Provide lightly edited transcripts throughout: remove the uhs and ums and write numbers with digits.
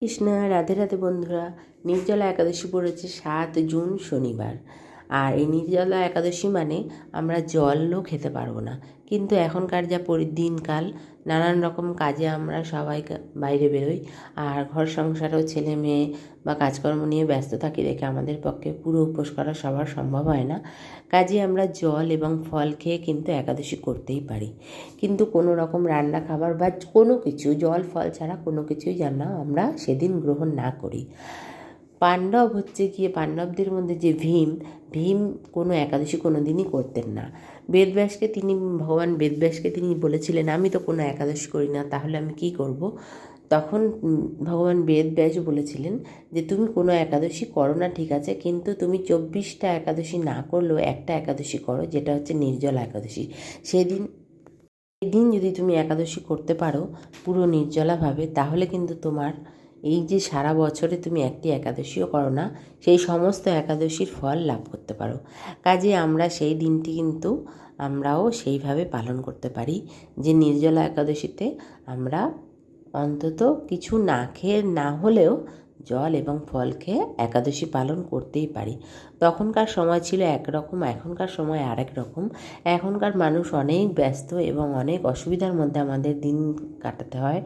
কৃষ্ণ রাধে রাধে বন্ধুরা। নির্জলা একাদশী পড়েছে 7 জুন শনিবার। আর এই নির্জলা একাদশী মানে আমরা জলও খেতে পারবো না, কিন্তু এখনকার যা দিনকাল, নানান রকম কাজে আমরা সবাই বাইরে বেরোই, আর ঘর সংসারও ছেলে মেয়ে বা কাজকর্ম নিয়ে ব্যস্ত থাকি দেখে আমাদের পক্ষে পুরো উপোস করা সবার সম্ভব হয় না। কাজে আমরা জল এবং ফল খেয়ে কিন্তু একাদশী করতেই পারি, কিন্তু কোনো রকম রান্না খাবার বা কোনো কিছু জল ফল ছাড়া কোনো কিছুই যেন আমরা সেদিন গ্রহণ না করি। পাণ্ডবদের মধ্যে যে ভীম কোনো একাদশী কোনো দিনই করতেন না। ভগবান বেদব্যাসকে তিনি বলেছিলেন, আমি তো কোনো একাদশী করি না, তাহলে আমি কি করব? তখন ভগবান বেদব্যাস বলেছিলেন যে তুমি কোনো একাদশী করো না, ঠিক আছে, কিন্তু তুমি 24টা একাদশী না করলেও একটা একাদশী করো, যেটা হচ্ছে নির্জলা একাদশী। সেদিন যদি তুমি একাদশী করতে পারো পুরো নির্জলাভাবে, তাহলে কিন্তু তোমার এই যে সারা বছরে তুমি একটি একাদশীও করো না, সেই সমস্ত একাদশীর ফল লাভ করতে পারো। কাজে আমরা সেই দিনটি কিন্তু আমরাও সেইভাবে পালন করতে পারি যে নির্জলা একাদশীতে আমরা অন্তত কিছু না খেয়ে না হলেও জল এবং ফল খেয়ে একাদশী পালন করতেই পারি। তখনকার সময় ছিল একরকম, এখনকার সময় আরেক রকম। এখনকার মানুষ অনেক ব্যস্ত এবং অনেক অসুবিধার মধ্যে আমাদের দিন কাটাতে হয়।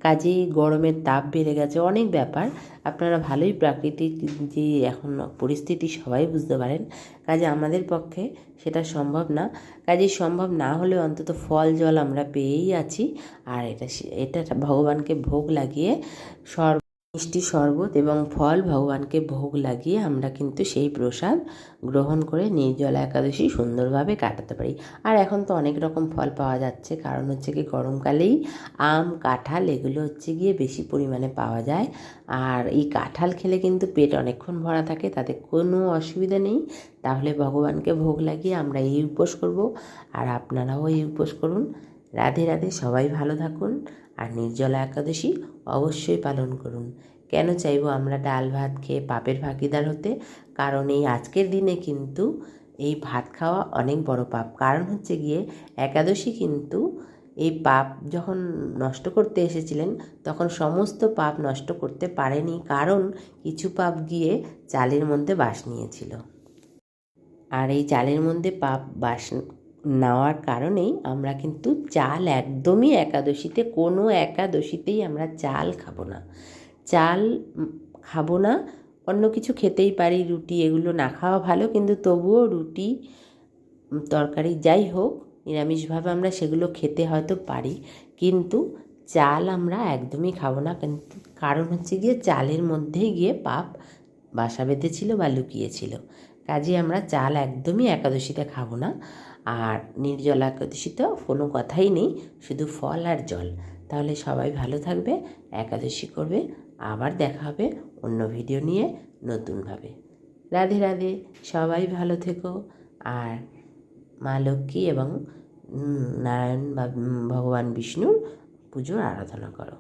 কাজেই গরমের তাপ বেড়ে গেছে, অনেক ব্যাপার। আপনারা ভালোই প্রাকৃতিক যে এখন পরিস্থিতি সবাই বুঝতে পারেন। কাজে আমাদের পক্ষে সেটা সম্ভব না। কাজেই সম্ভব না হলে অন্তত ফল জল আমরা পেয়েই আছি। আর এটা ভগবানকে ভোগ লাগিয়ে মিষ্টি শরবত এবং ফল ভগবানকে ভোগ লাগিয়ে আমরা কিন্তু সেই প্রসাদ গ্রহণ করে নির্জলা একাদশী সুন্দরভাবে কাটাতে পারি। আর এখন তো অনেক রকম ফল পাওয়া যাচ্ছে, কারণ হচ্ছে কি গরমকালেই আম কাঁঠাল এগুলো হচ্ছে গিয়ে বেশি পরিমাণে পাওয়া যায়। আর এই কাঁঠাল খেলে কিন্তু পেট অনেকক্ষণ ভরা থাকে, তাতে কোনো অসুবিধা নেই। তাহলে ভগবানকে ভোগ লাগিয়ে আমরা এই উপোস করব, আর আপনারাও এই উপোস করুন। রাধে রাধে, সবাই ভালো থাকুন। আর নির্জলা একাদশী অবশ্যই পালন করুন। কেন চাইবো আমরা ডাল ভাত খেয়ে পাপের ভাগিদার হতে? কারণ এই আজকের দিনে কিন্তু এই ভাত খাওয়া অনেক বড় পাপ। কারণ হচ্ছে গিয়ে একাদশী কিন্তু এই পাপ যখন নষ্ট করতে এসেছিলেন তখন সমস্ত পাপ নষ্ট করতে পারেনি, কারণ কিছু পাপ গিয়ে চালের মধ্যে বাস নিয়েছিল। আর এই চালের মধ্যে পাপ বাস নেওয়ার কারণেই আমরা কিন্তু চাল একদমই কোনো একাদশীতেই আমরা চাল খাবো না। চাল খাবো না, অন্য কিছু খেতেই পারি, রুটি এগুলো না খাওয়া ভালো, কিন্তু তবুও রুটি তরকারি যাই হোক নিরামিষভাবে আমরা সেগুলো খেতে হয়তো পারি, কিন্তু চাল আমরা একদমই খাবো না। কিন্তু কারণ হচ্ছে গিয়ে চালের মধ্যেই গিয়ে পাপ বাসা বেঁধেছিল বা লুকিয়েছিল। কাজে আমরা চাল একদমই একাদশীতে খাবো না। আর নির্জলা একাদশীতেও কোনো কথাই নেই, শুধু ফল আর জল। তাহলে সবাই ভালো থাকবে, একাদশী করবে। আবার দেখা হবে অন্য ভিডিও নিয়ে নতুনভাবে। রাধে রাধে, সবাই ভালো থেকো। আর মা লক্ষ্মী এবং নারায়ণ বা ভগবান বিষ্ণুর পুজোর আরাধনা করো।